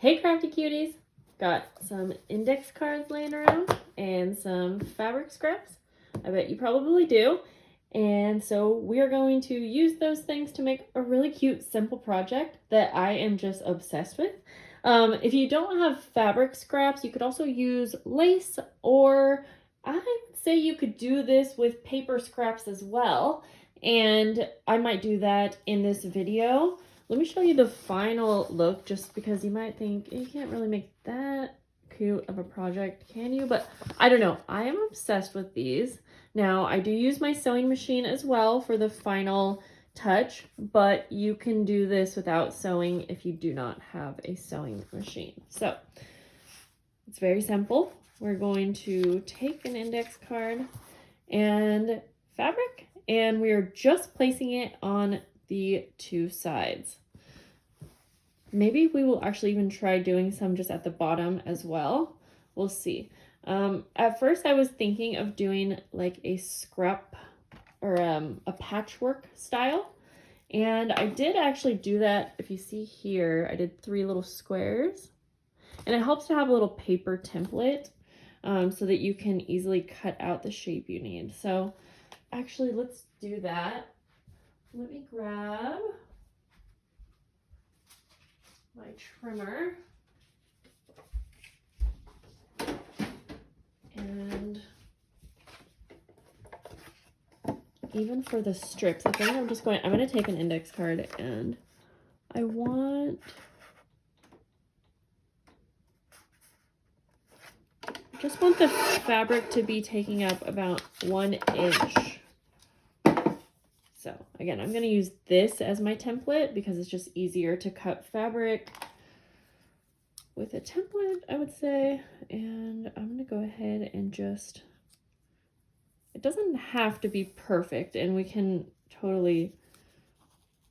Hey crafty cuties! Got some index cards laying around and some fabric scraps. I bet you probably do. And so we are going to use those things to make a really cute, simple project that I am just obsessed with. If you don't have fabric scraps, you could also use lace, or I would say you could do this with paper scraps as well. And I might do that in this video. Let me show you the final look, just because you might think you can't really make that cute of a project, can you? But I don't know. I am obsessed with these. Now, I do use my sewing machine as well for the final touch, but you can do this without sewing if you do not have a sewing machine. So it's very simple. We're going to take an index card and fabric, and we are just placing it on the two sides. Maybe we will actually even try doing some just at the bottom as well. We'll see. At first I was thinking of doing like a scrap or a patchwork style. And I did actually do that. If you see here, I did 3 little squares. And it helps to have a little paper template so that you can easily cut out the shape you need. So actually, let's do that. Let me grab my trimmer. And even for the strips, I think I'm going to take an index card, and I just want the fabric to be taking up about 1 inch. So again, I'm going to use this as my template because it's just easier to cut fabric with a template, I would say. And I'm going to go ahead and just, it doesn't have to be perfect, and we can totally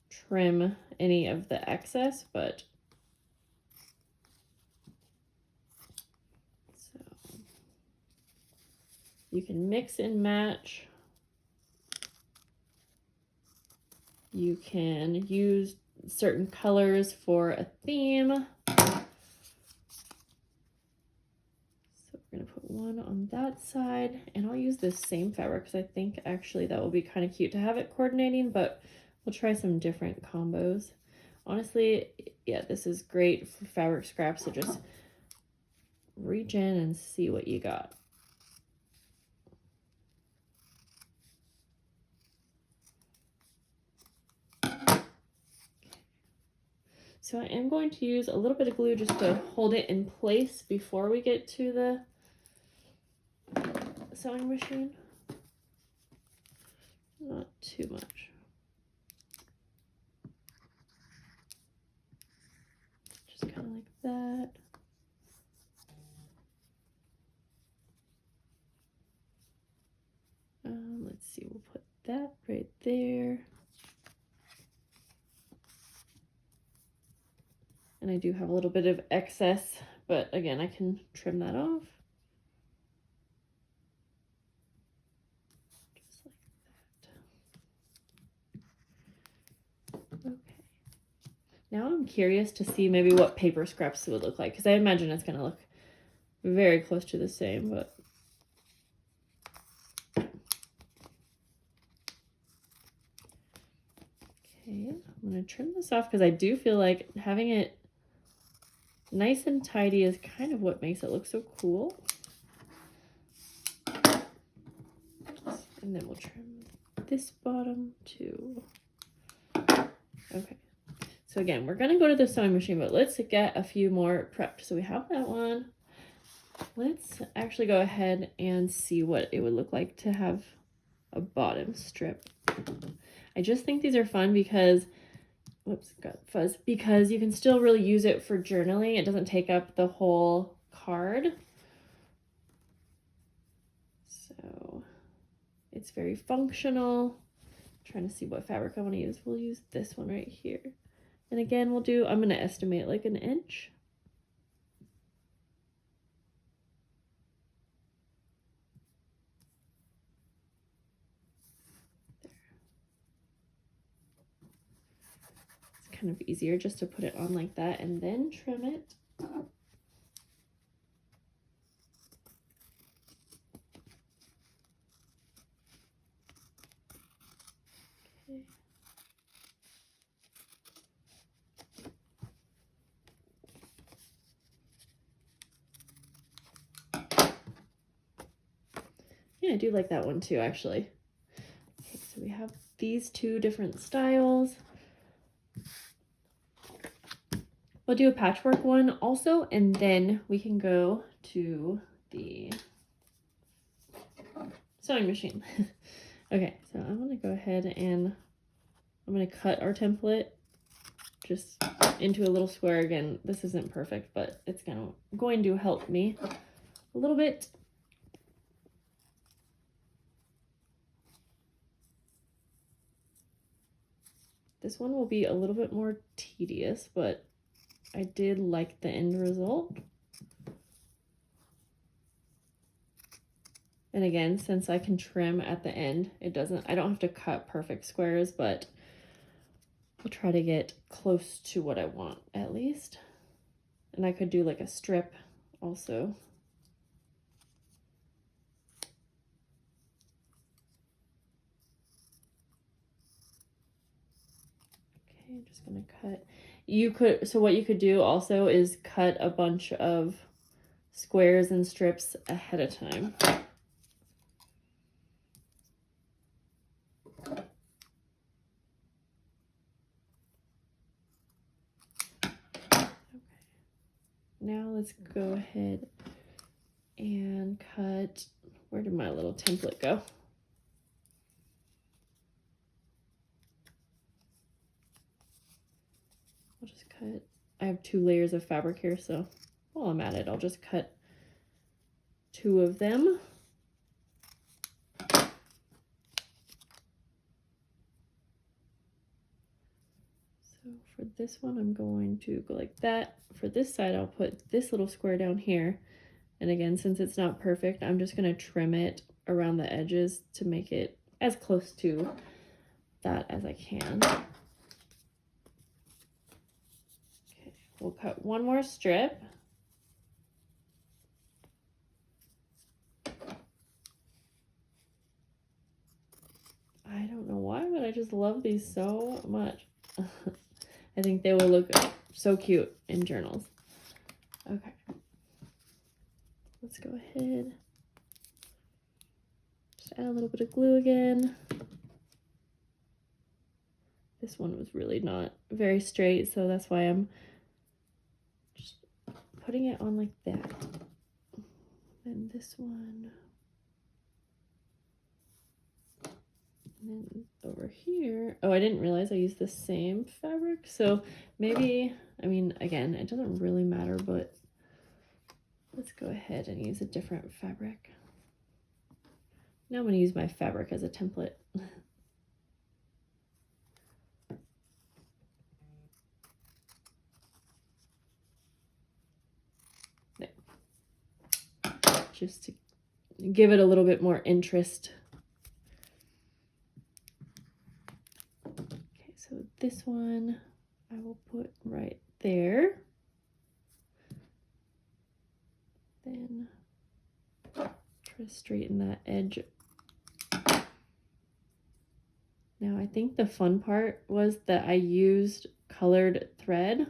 trim any of the excess, but so you can mix and match. You can use certain colors for a theme. So we're going to put one on that side, and I'll use this same fabric because I think actually that will be kind of cute to have it coordinating, but we'll try some different combos. Honestly, yeah, this is great for fabric scraps, so just reach in and see what you got. So I am going to use a little bit of glue just to hold it in place before we get to the sewing machine. Not too much. Just kind of like that. Let's see, we'll put that right there. And I do have a little bit of excess, but again, I can trim that off. Just like that. Okay. Now I'm curious to see maybe what paper scraps would look like, because I imagine it's going to look very close to the same, but okay, I'm going to trim this off because I do feel like having it nice and tidy is kind of what makes it look so cool. And then we'll trim this bottom too. Okay. So again, we're going to go to the sewing machine, but let's get a few more prepped. So we have that one. Let's actually go ahead and see what it would look like to have a bottom strip. I just think these are fun because, whoops, got fuzz, because you can still really use it for journaling. It doesn't take up the whole card. So it's very functional. I'm trying to see what fabric I want to use. We'll use this one right here. And again, I'm going to estimate like 1 inch. Kind of easier just to put it on like that and then trim it. Yeah, I do like that one too, actually. Okay, so we have these two different styles. We'll do a patchwork one also, and then we can go to the sewing machine. Okay, so I'm gonna go ahead and I'm gonna cut our template just into a little square. Again, this isn't perfect, but it's going to help me a little bit. This one will be a little bit more tedious, but I did like the end result. And again, since I can trim at the end, I don't have to cut perfect squares, but I'll try to get close to what I want at least. And I could do like a strip also. Okay, I'm just gonna cut. So what you could do also is cut a bunch of squares and strips ahead of time. Now let's go ahead and cut. Where did my little template go? I'll just cut. I have 2 layers of fabric here, so while I'm at it, I'll just cut 2 of them. So for this one, I'm going to go like that. For this side, I'll put this little square down here. And again, since it's not perfect, I'm just going to trim it around the edges to make it as close to that as I can. Okay, we'll cut one more strip. I don't know why, but I just love these so much. I think they will look so cute in journals. Okay. Let's go ahead. Just add a little bit of glue again. This one was really not very straight, so that's why I'm just putting it on like that. And this one. And then over here, oh, I didn't realize I used the same fabric. So maybe, I mean, again, it doesn't really matter, but let's go ahead and use a different fabric. Now I'm going to use my fabric as a template. There. Just to give it a little bit more interest. Okay, so this one I will put right there. Then try to straighten that edge. Now I think the fun part was that I used colored thread,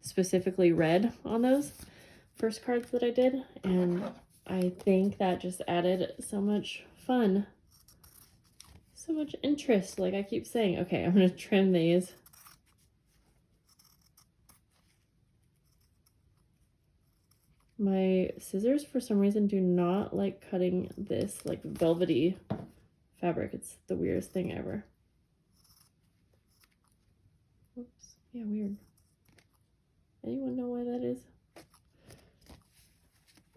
specifically red, on those first cards that I did, and I think that just added so much fun, so much interest. Like I keep saying, okay, I'm gonna trim these. My scissors, for some reason, do not like cutting this like velvety fabric. It's the weirdest thing ever. Whoops. Yeah, weird. Anyone know why that is?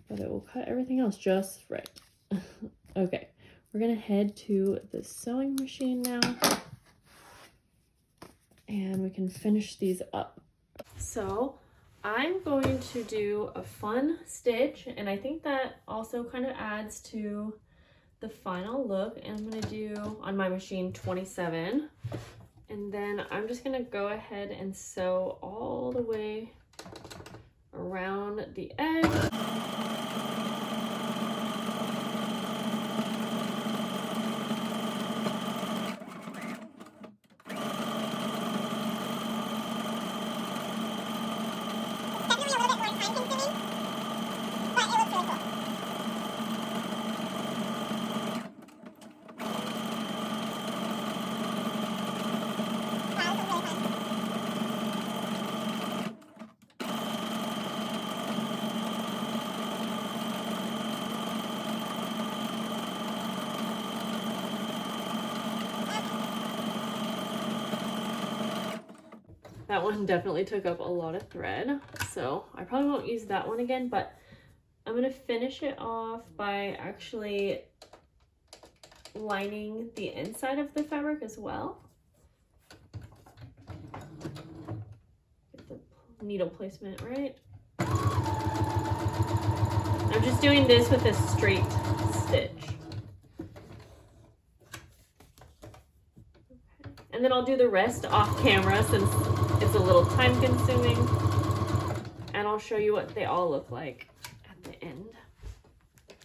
But it will cut everything else just right. Okay, we're gonna head to the sewing machine now, and we can finish these up. So I'm going to do a fun stitch, and I think that also kind of adds to the final look. And I'm going to do on my machine 27, and then I'm just going to go ahead and sew all the way around the edge. That one definitely took up a lot of thread, so I probably won't use that one again, but I'm going to finish it off by actually lining the inside of the fabric as well. Get the needle placement right. I'm just doing this with a straight stitch. And then I'll do the rest off camera since it's a little time consuming. And I'll show you what they all look like at the end.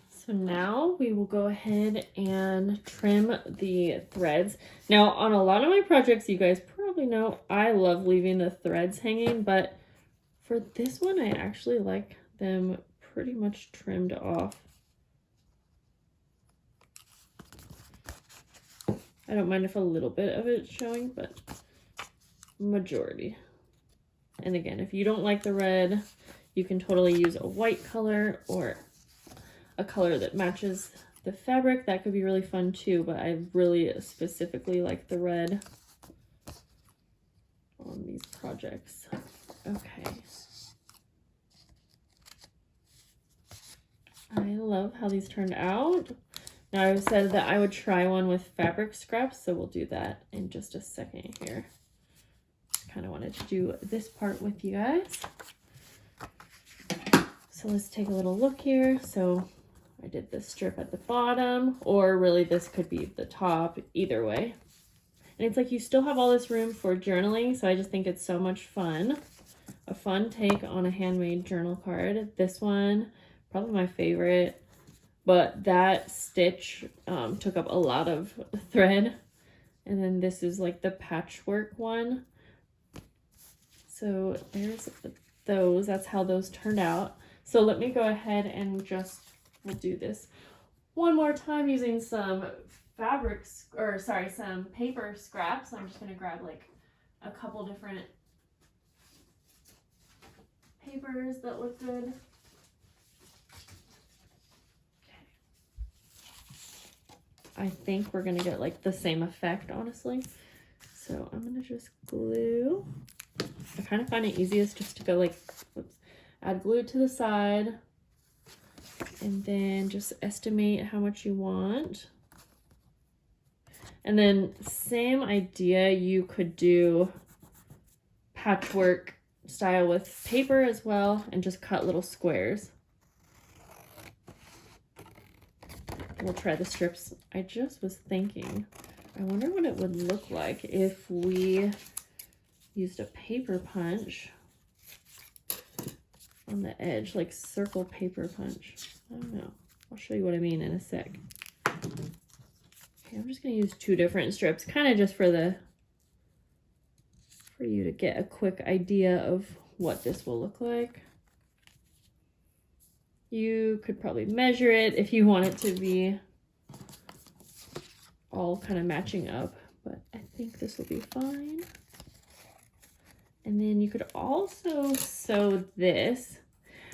So now we will go ahead and trim the threads. Now on a lot of my projects, you guys probably know, I love leaving the threads hanging, but for this one, I actually like them pretty much trimmed off. I don't mind if a little bit of it's showing, but majority. And again, if you don't like the red, you can totally use a white color or a color that matches the fabric. That could be really fun too, but I really specifically like the red on these projects. Okay. I love how these turned out. Now I said that I would try one with fabric scraps, so we'll do that in just a second here. Just kind of wanted to do this part with you guys. So let's take a little look here. So I did this strip at the bottom, or really this could be the top, either way. And it's like you still have all this room for journaling, so I just think it's so much fun. A fun take on a handmade journal card. This one, probably my favorite. But that stitch took up a lot of thread. And then this is like the patchwork one. So there's those. That's how those turned out. So let me go ahead and we'll do this one more time using some some paper scraps. I'm just going to grab like a couple different papers that look good. I think we're gonna get like the same effect, honestly. So I'm gonna just glue. I kind of find it easiest just to go like, add glue to the side and then just estimate how much you want. And then same idea, you could do patchwork style with paper as well and just cut little squares. We'll try the strips. I just was thinking, I wonder what it would look like if we used a paper punch on the edge, like circle paper punch. I don't know. I'll show you what I mean in a sec. Okay, I'm just gonna use 2 different strips, kind of just for you to get a quick idea of what this will look like. You could probably measure it if you want it to be all kind of matching up, but I think this will be fine. And then you could also sew this,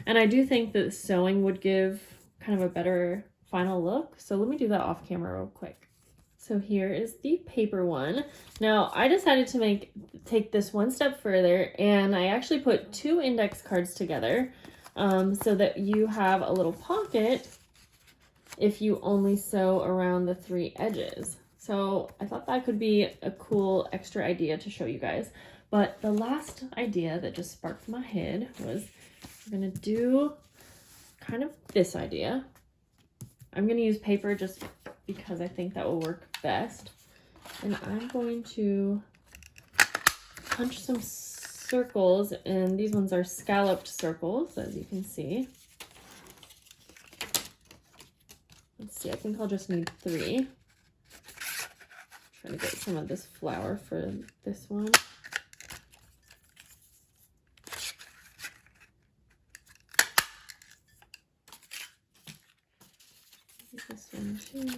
and I do think that sewing would give kind of a better final look. So let me do that off camera real quick. So here is the paper one. Now I decided to take this one step further, and I actually put 2 index cards together. So that you have a little pocket if you only sew around the 3 edges. So I thought that could be a cool extra idea to show you guys. But the last idea that just sparked my head was I'm gonna do kind of this idea. I'm gonna use paper just because I think that will work best. And I'm going to punch some circles, and these ones are scalloped circles, as you can see. Let's see, I think I'll just need 3. Trying to get some of this flour for this one. This one too.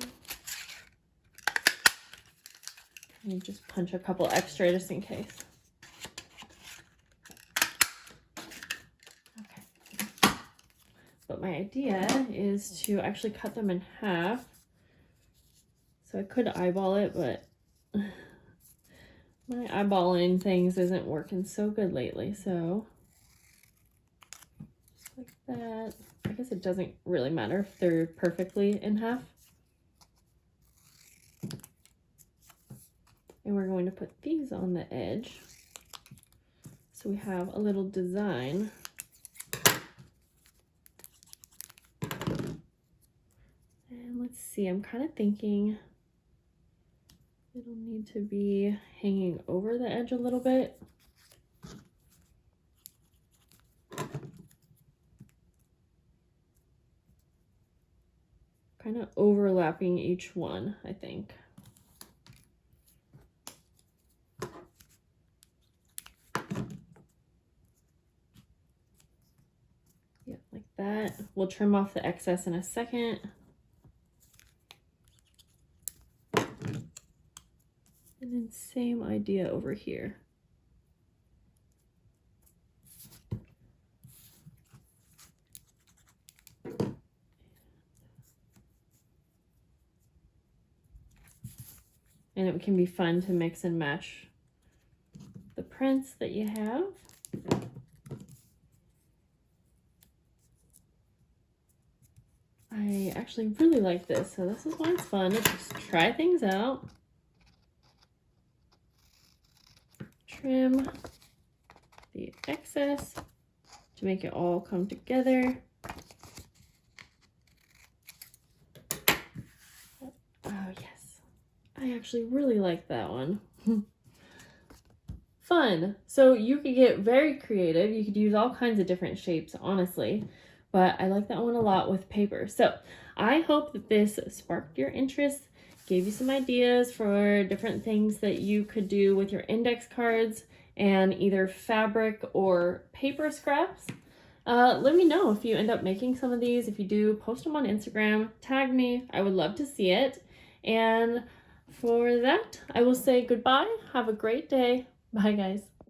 And just punch a couple extra just in case. Okay. But my idea is to actually cut them in half. So I could eyeball it, but my eyeballing things isn't working so good lately. So just like that. I guess it doesn't really matter if they're perfectly in half. And we're going to put these on the edge. So we have a little design. And let's see, I'm kind of thinking it'll need to be hanging over the edge a little bit. Kind of overlapping each one, I think. Yeah, like that. We'll trim off the excess in a second. And then same idea over here. And it can be fun to mix and match the prints that you have. I actually really like this, so this is why it's fun to just try things out. Trim the excess to make it all come together. Oh yes, I actually really like that one. Fun. So you could get very creative. You could use all kinds of different shapes, honestly. But I like that one a lot with paper. So I hope that this sparked your interest, gave you some ideas for different things that you could do with your index cards and either fabric or paper scraps. Let me know if you end up making some of these. If you do, post them on Instagram, tag me. I would love to see it. And for that, I will say goodbye. Have a great day. Bye, guys.